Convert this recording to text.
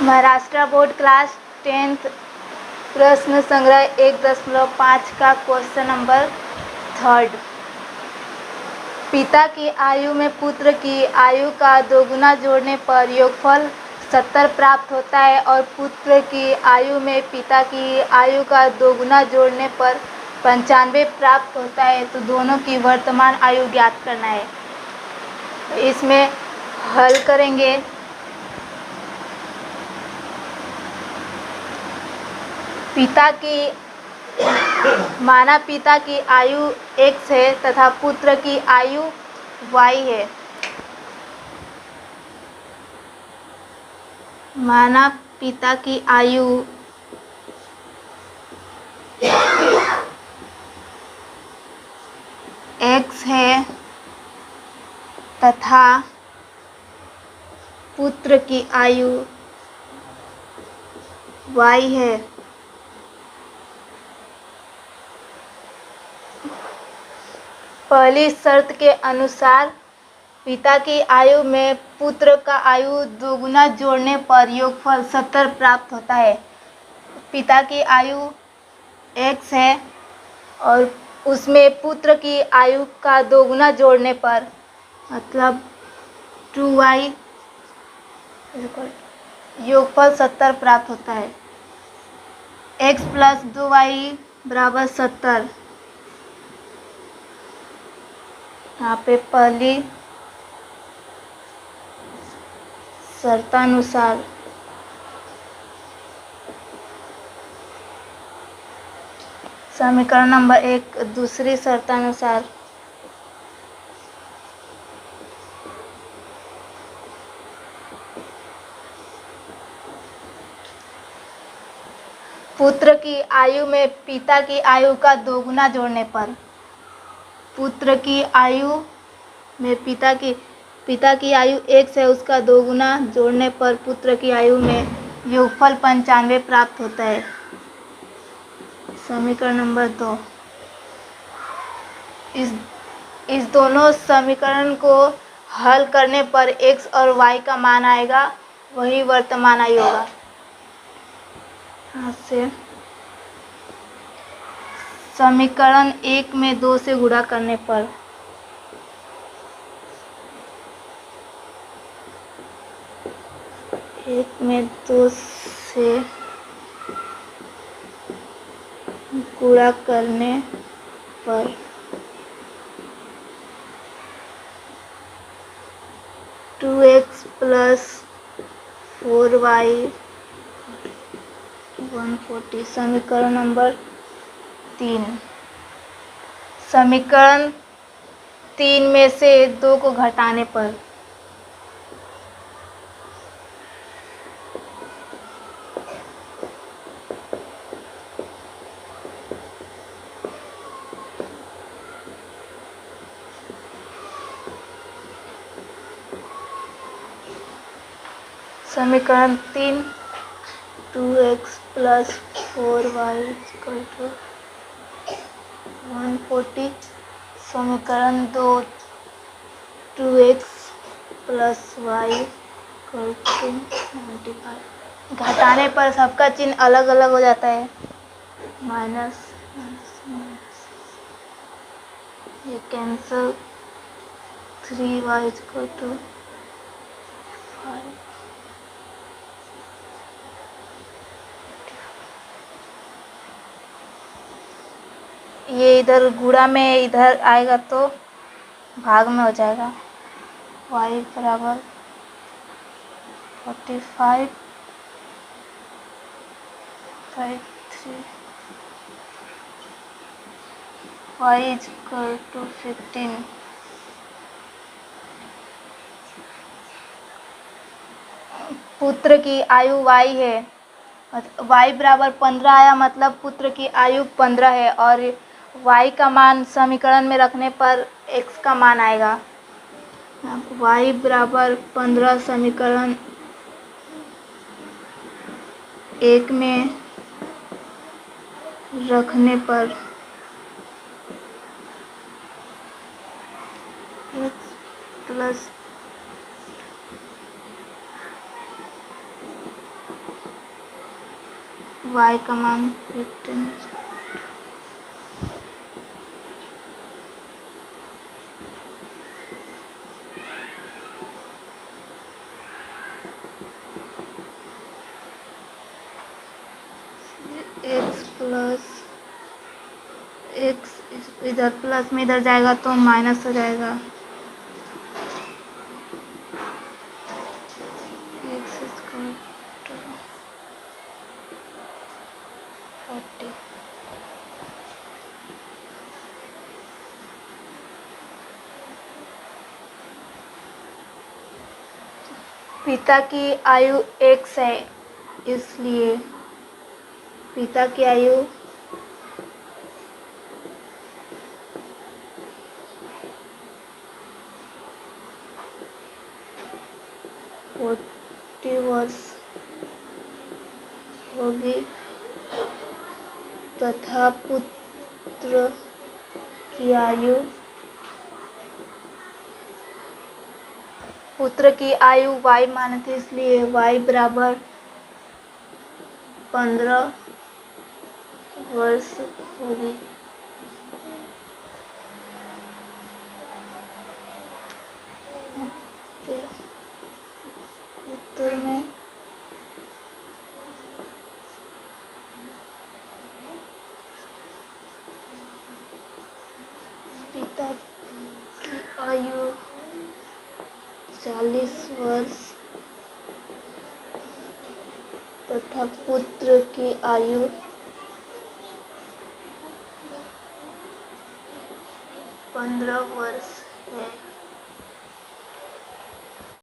Maharashtra board class 10th प्रश्न संग्रह 1.5 का क्वेश्चन नंबर 3। पिता की आयु में पुत्र की आयु का दोगुना जोड़ने पर योगफल 70 प्राप्त होता है और पुत्र की आयु में पिता की आयु का दोगुना जोड़ने पर 95 प्राप्त होता है। तो दोनों की वर्तमान आयु ज्ञात करना है। इसमें हल करेंगे। माना पिता की आयु x है तथा पुत्र की आयु y है। माना पिता की आयु x है तथा पुत्र की आयु y है। पहली शर्त के अनुसार पिता की आयु में पुत्र का आयु दोगुना जोड़ने पर योगफल 70 प्राप्त होता है। पिता की आयु x है और उसमें पुत्र की आयु का दोगुना जोड़ने पर मतलब 2y योगफल 70 प्राप्त होता है। x प्लस 2y बराबर 70। यहाँ पे पहली शर्तानुसार समीकरण नंबर 1 दूसरी शर्तानुसार पुत्र की आयु में पिता की आयु का दोगुना जोड़ने पर पुत्र की आयु में पिता की आयु x है, उसका दोगुना जोड़ने पर पुत्र की आयु में योगफल 95 प्राप्त होता है। समीकरण नंबर 2। इस दोनों समीकरण को हल करने पर x और y का मान आएगा, वही वर्तमान आयु होगा। यहाँ से समीकरण 1 में 2 से गुणा करने पर एक में 2 से गुणा करने पर 2x प्लस 4y 140। समीकरण नंबर 3। समीकरण 3 में से 2 को घटाने पर समीकरण 3 2x प्लस 4y 140। समीकरण 2 2x प्लस y 95। घटाने पर सबका चिन्ह अलग अलग हो जाता है। माइनस ये कैंसल 3y 5। ये इधर गुणा में इधर आएगा तो भाग में हो जाएगा। y बराबर 45 3 y इज इक्वल टू 15। पुत्र की आयु y है, y बराबर 15 आया, मतलब पुत्र की आयु 15 है और y का मान समीकरण में रखने पर x का मान आएगा। y बराबर 15 समीकरण 1 में रखने पर x प्लस y का मान 15। एक्स प्लस एक्स इधर प्लस में इधर जाएगा तो माइनस हो जाएगा। X square 40। पिता की आयु x है, इसलिए पिता की आयु 40 वर्ष होगी तथा पुत्र की आयु y माने थे, इसलिए y बराबर 15 वर्ष होगी। उत्तर में पिता की आयु 40 वर्ष तथा पुत्र की आयु 15 वर्ष है।